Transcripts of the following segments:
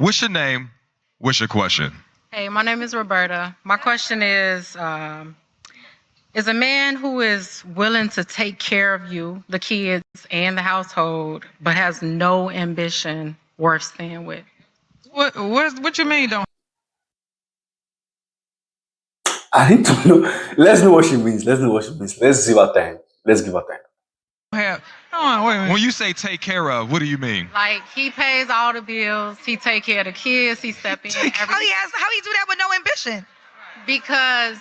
What's your name? What's your question? Hey, my name is Roberta. My question is a man who is willing to take care of you, the kids, and the household, but has no ambition worth staying with? What you mean? Don't I need to know. Let's know what she means. Let's know what she means. Let's give her time. Let's give her time. have? Hold on, wait a minute. When you say take care of, what do you mean? Like he pays all the bills, he take care of the kids, he step in How he do that with no ambition? because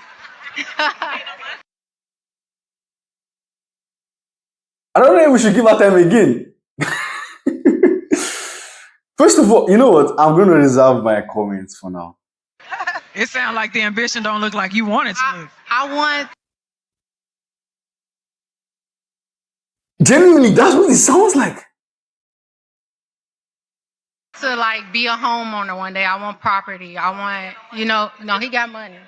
I don't know if we should give her time again. First of all, you know what? I'm going to reserve my comments for now. It sounds like the ambition don't look like you want it to look. I want Genuinely, that's what it sounds like. to like be a homeowner one day. I want property. I want, no, he got money.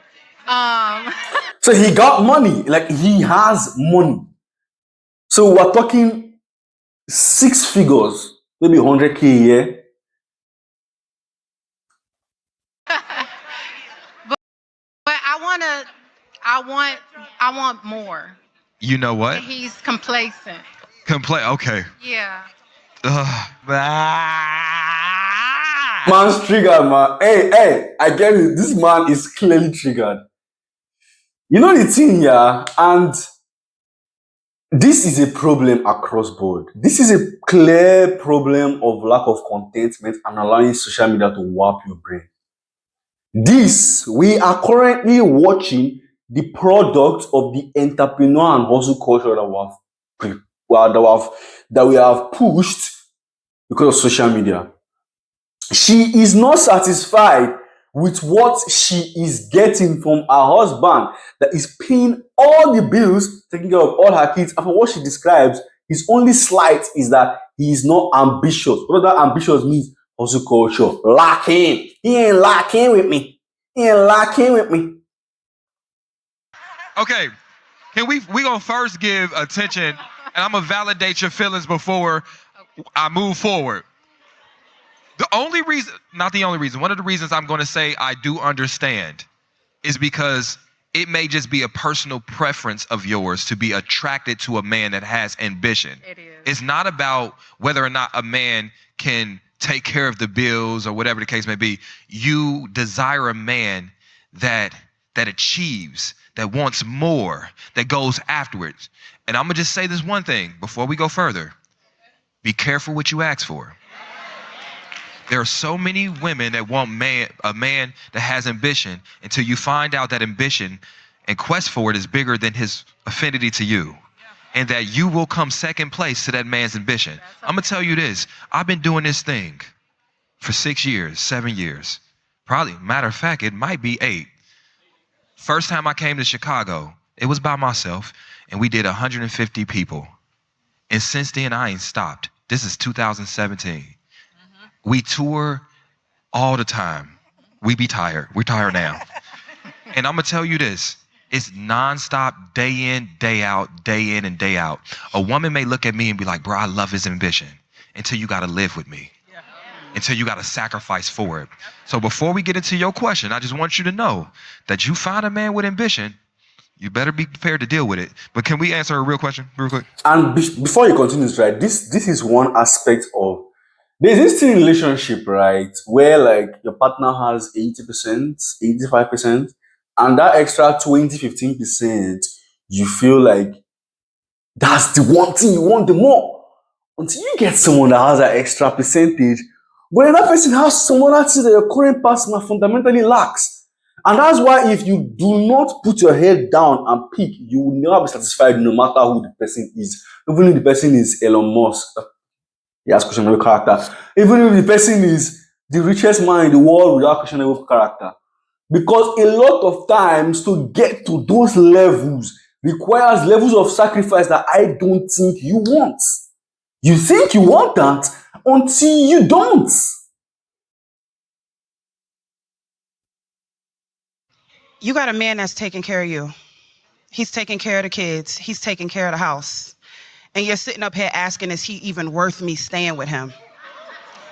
So he got money. Like, he has money. So we're talking 6 figures, maybe 100K a year. But I want more. You know what? He's complacent. Okay. Yeah. Man's triggered, man. Hey, I get it. This man is clearly triggered. You know the thing, yeah? And this is a problem across board. This is a clear problem of lack of contentment and allowing social media to warp your brain. We are currently watching the product of the entrepreneur and hustle culture that we have pushed because of social media. She is not satisfied with what she is getting from her husband that is paying all the bills, taking care of all her kids. And from what she describes, his only slight is that he is not ambitious. What that ambitious means? Hustle culture. Lacking. He ain't lacking with me. He ain't lacking with me. Okay. Can we gonna first give attention, and I'm gonna validate your feelings before I move forward. The only reason, not the only reason, one of the reasons I'm gonna say I do understand is because it may just be a personal preference of yours to be attracted to a man that has ambition. It is. It's not about whether or not a man can take care of the bills or whatever the case may be. You desire a man that achieves, that wants more, that goes afterwards. And I'm gonna just say this one thing before we go further. Be careful what you ask for. There are so many women that want a man that has ambition until you find out that ambition and quest for it is bigger than his affinity to you. And that you will come second place to that man's ambition. I'm gonna tell you this. I've been doing this thing for 6 years, 7 years. Probably, matter of fact, it might be 8. First time I came to Chicago, it was by myself, and we did 150 people. And since then, I ain't stopped. This is 2017. We tour all the time. We be tired. We're tired now. And I'm gonna tell you this. It's nonstop, day in, day out, day in and day out. A woman may look at me and be like, bro, I love his ambition. Until you gotta live with me. Until you gotta sacrifice for it. So before we get into your question, I just want you to know that you find a man with ambition, you better be prepared to deal with it. But can we answer a real question real quick? And before you continue, right, this is one aspect of there's this thing in relationship, right, where like your partner has 80%, 85%, and that extra 20, 15%, you feel like that's the one thing you want the more. Until you get someone that has that extra percentage, but then that person has someone that sees that your current partner fundamentally lacks. And that's why if you do not put your head down and pick, you will never be satisfied no matter who the person is. Even if the person is Elon Musk, he has questionable character. Even if the person is the richest man in the world without questionable character. Because a lot of times to get to those levels requires levels of sacrifice that I don't think you want. You think you want that until you don't. You got a man that's taking care of you. He's taking care of the kids. He's taking care of the house. And you're sitting up here asking, is he even worth me staying with him?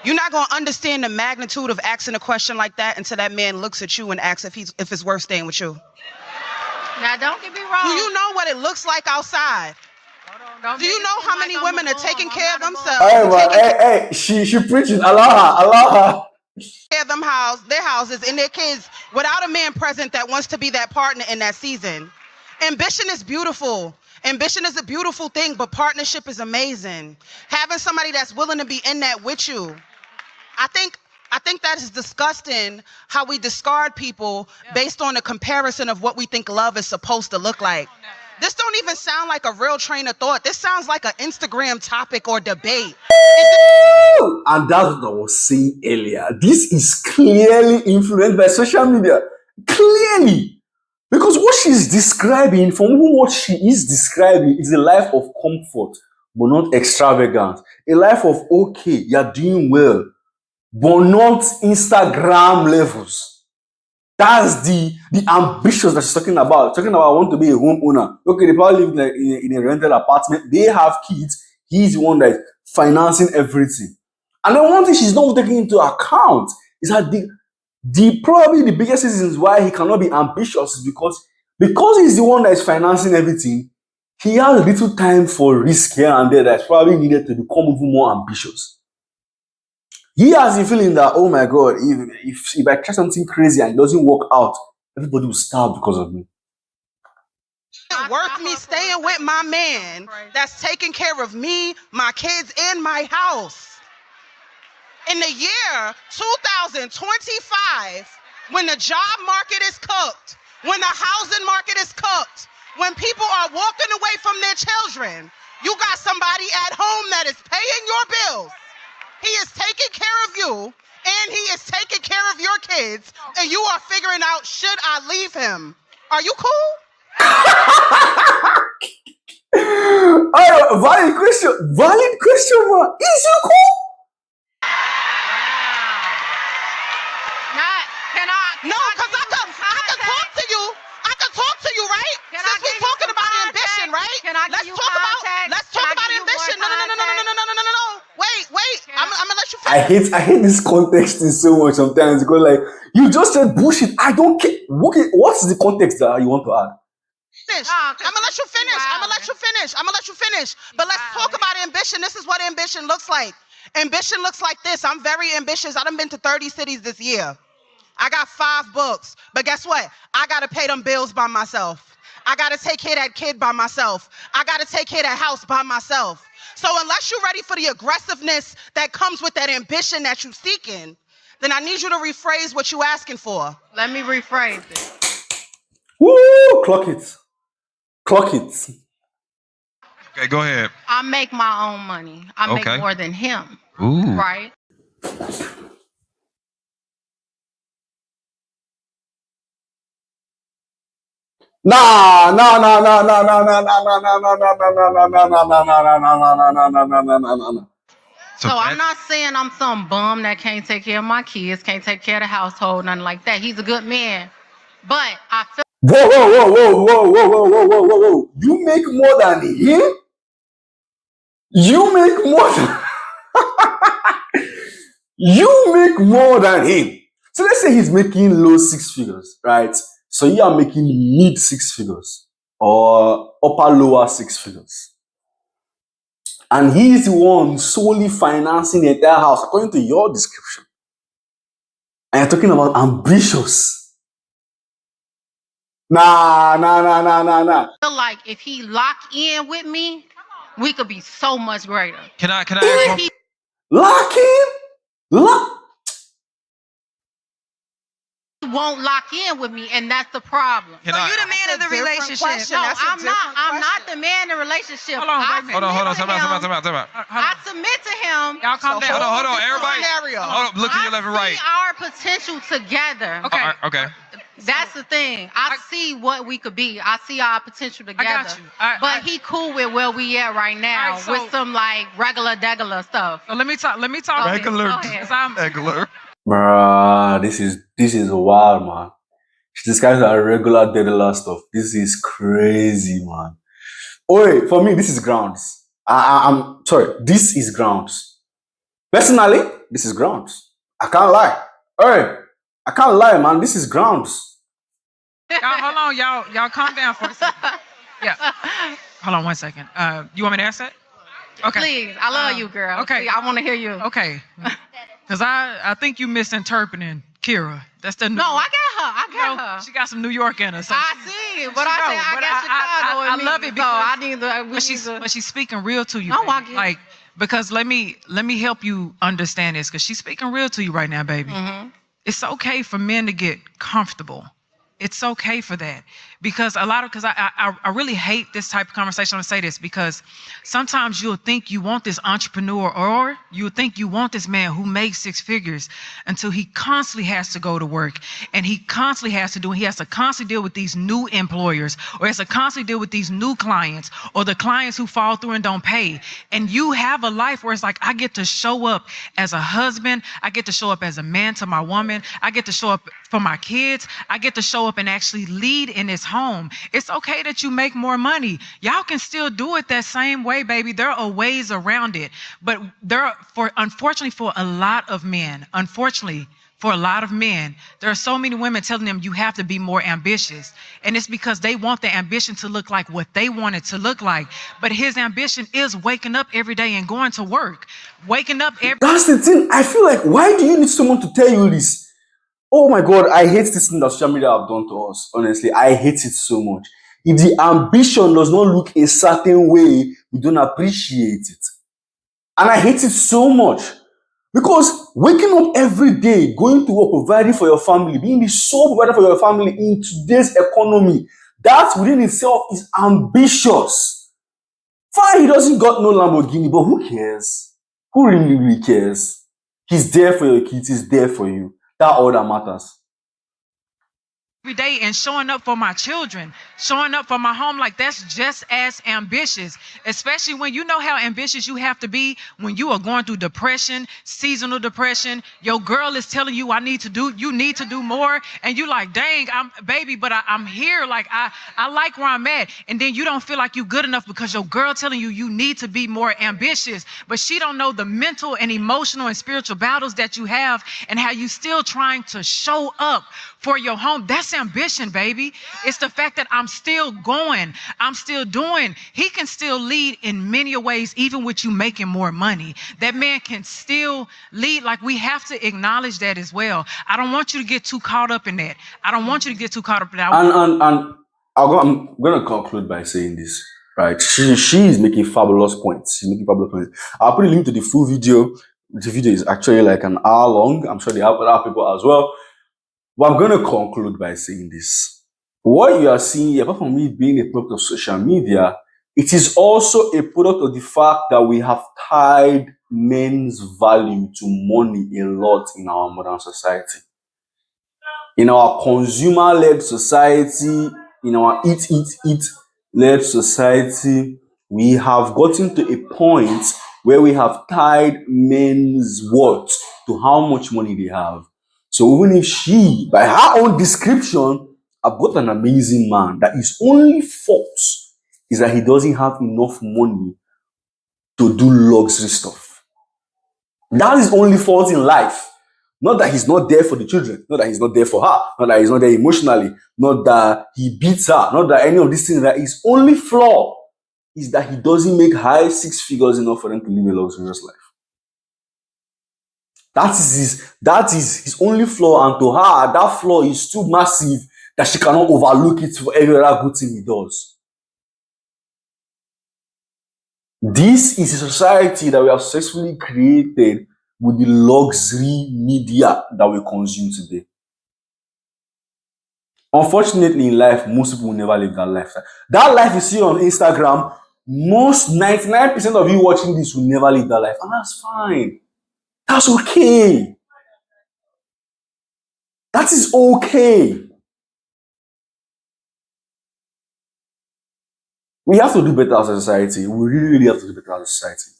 You're not gonna understand the magnitude of asking a question like that until that man looks at you and asks if it's worth staying with you. Now, don't get me wrong. Do you know what it looks like outside? Do you know how many women are taking care of themselves? Hey, man, hey, she preaching. Allow her. Care of their houses and their kids without a man present that wants to be that partner in that season. Ambition is beautiful. Ambition is a beautiful thing, but partnership is amazing. Having somebody that's willing to be in that with you. I think that is disgusting how we discard people based on a comparison of what we think love is supposed to look like. This don't even sound like a real train of thought. This sounds like an Instagram topic or debate. And that's what I was saying earlier. This is clearly influenced by social media. Clearly. Because what she's describing, from what she is describing, is a life of comfort, but not extravagant. A life of, okay, you're doing well, but not Instagram levels. That's the ambitions that she's talking about. Talking about, I want to be a homeowner. Okay, they probably live in a rented apartment. They have kids. He's the one that's financing everything. And then one thing she's not taking into account is that probably the biggest reasons why he cannot be ambitious is because he's the one that is financing everything. He has little time for risk here and there that's probably needed to become even more ambitious. He has the feeling that, oh my God, if I try something crazy and it doesn't work out, everybody will starve because of me. It's worth me staying with my man that's taking care of me, my kids, and my house. In the year 2025, when the job market is cooked, when the housing market is cooked, when people are walking away from their children, you got somebody at home that is paying your bills. He is taking care of you, and he is taking care of your kids, and you are figuring out, should I leave him? Are you cool? Oh, valid question, man. Is you cool? No, because I can talk to you. I can talk to you, right? Since we're talking about ambition, right? Let's talk about ambition. No. Wait. I'm gonna let you finish. I hate this context so much sometimes because like you just said bullshit. I don't care. Okay, what's the context that you want to add? I'm gonna let you finish. But let's talk about ambition. This is what ambition looks like. Ambition looks like this. I'm very ambitious. I done been to 30 cities this year. I got 5 books, but guess what? I gotta pay them bills by myself. I gotta take care of that kid by myself. I gotta take care of that house by myself. So unless you're ready for the aggressiveness that comes with that ambition that you're seeking, then I need you to rephrase what you're asking for. Let me rephrase it. Woo! Clock it. Okay, go ahead. I make my own money. I make more than him. Ooh. Right? Nah. So I'm not saying I'm some bum that can't take care of my kids, can't take care of the household, nothing like that. He's a good man. But I feel Whoa. You make more than him? You make more than him. So let's say he's making low 6 figures, right? So you are making mid 6 figures or upper lower 6 figures. And he's the one solely financing the entire house according to your description. And you're talking about ambitious. Nah. I feel like if he lock in with me, we could be so much greater. Can I ask one? Lock in? He won't lock in with me, and that's the problem. So you the man of the relationship. No, I'm not. I'm not the man in the relationship. Hold on. Time out. I submit to him. Y'all calm down. Hold on, everybody. Hold on, look to your left and right. I see our potential together. Okay. That's the thing. I see what we could be. I see our potential together. I got you. But he cool with where we at right now with some like regular stuff. So let me talk. Regular. Bruh, this is wild, man. This guy's a regular dealer stuff. This is crazy, man. Oh wait, for me, this is grounds. I'm sorry, this is grounds. Personally, this is grounds. I can't lie. Hey, I can't lie, man. This is grounds. Y'all, hold on, y'all calm down for a second. Yeah. Hold on 1 second. You want me to ask that? Okay. Please, I love you, girl. Okay. See, I want to hear you. Okay. Because I think you misinterpreting Kira. That's the No, I got her. She got some New York in her. So I see, but I said I got Chicago in I me, love it so because I need to. but she's speaking real to you. No, baby. I get it. Like, because let me help you understand this, because she's speaking real to you right now, baby. It's okay for men to get comfortable. It's okay for that, because I really hate this type of conversation. I'm gonna say this because sometimes you'll think you want this entrepreneur, or you'll think you want this man who makes six figures, until he constantly has to go to work, and he constantly has to constantly deal with these new employers, or has to constantly deal with these new clients, or the clients who fall through and don't pay. And you have a life where it's like, I get to show up as a husband, I get to show up as a man to my woman, I get to show up for my kids, I get to show up and actually lead in this home. It's okay that you make more money. Y'all can still do it that same way, baby. There are ways around it. But unfortunately for a lot of men, there are so many women telling them you have to be more ambitious. And it's because they want the ambition to look like what they want it to look like. But his ambition is waking up every day and going to work. Waking up every That's the thing. I feel like, why do you need someone to tell you this? Oh my God, I hate this thing that social media have done to us. Honestly, I hate it so much. If the ambition does not look a certain way, we don't appreciate it. And I hate it so much. Because waking up every day, going to work, providing for your family, being the sole provider for your family in today's economy, that within itself is ambitious. Fine, he doesn't got no Lamborghini, but who cares? Who really cares? He's there for your kids, he's there for you. That's all that matters. day and showing up for my children, showing up for my home, like that's just as ambitious, especially when you know how ambitious you have to be when you are going through depression, seasonal depression. Your girl is telling you you need to do more, and you like, dang, I'm here, like I like where I'm at, and then you don't feel like you're good enough because your girl telling you need to be more ambitious, but she don't know the mental and emotional and spiritual battles that you have, and how you still trying to show up for your home. That's ambition, baby. It's the fact that I'm still going, I'm still doing. He can still lead in many ways, even with you making more money. That man can still lead. Like, we have to acknowledge that as well. I don't want you to get too caught up in that. And I'm going to conclude by saying this, right? She is making fabulous points. I'll put a link to the full video. The video is actually like an hour long. I'm sure they have other people as well. But I'm going to conclude by saying this. What you are seeing here, apart from me being a product of social media, it is also a product of the fact that we have tied men's value to money a lot in our modern society. In our consumer-led society, in our eat-led society, we have gotten to a point where we have tied men's worth to how much money they have. So even if she, by her own description, I've got an amazing man, that his only fault is that he doesn't have enough money to do luxury stuff. That is only fault in life. Not that he's not there for the children, not that he's not there for her, not that he's not there emotionally, not that he beats her, not that any of these things. That his only flaw is that he doesn't make high six figures enough for them to live a luxurious life. That is his only flaw, and to her, that flaw is too massive that she cannot overlook it for every other good thing he does. This is a society that we have successfully created with the luxury media that we consume today. Unfortunately, in life, most people will never live that life. That life you see on Instagram, most 99% of you watching this will never live that life. And that's fine. That's okay. That is okay. We have to do better as a society. We really, really have to do better as a society.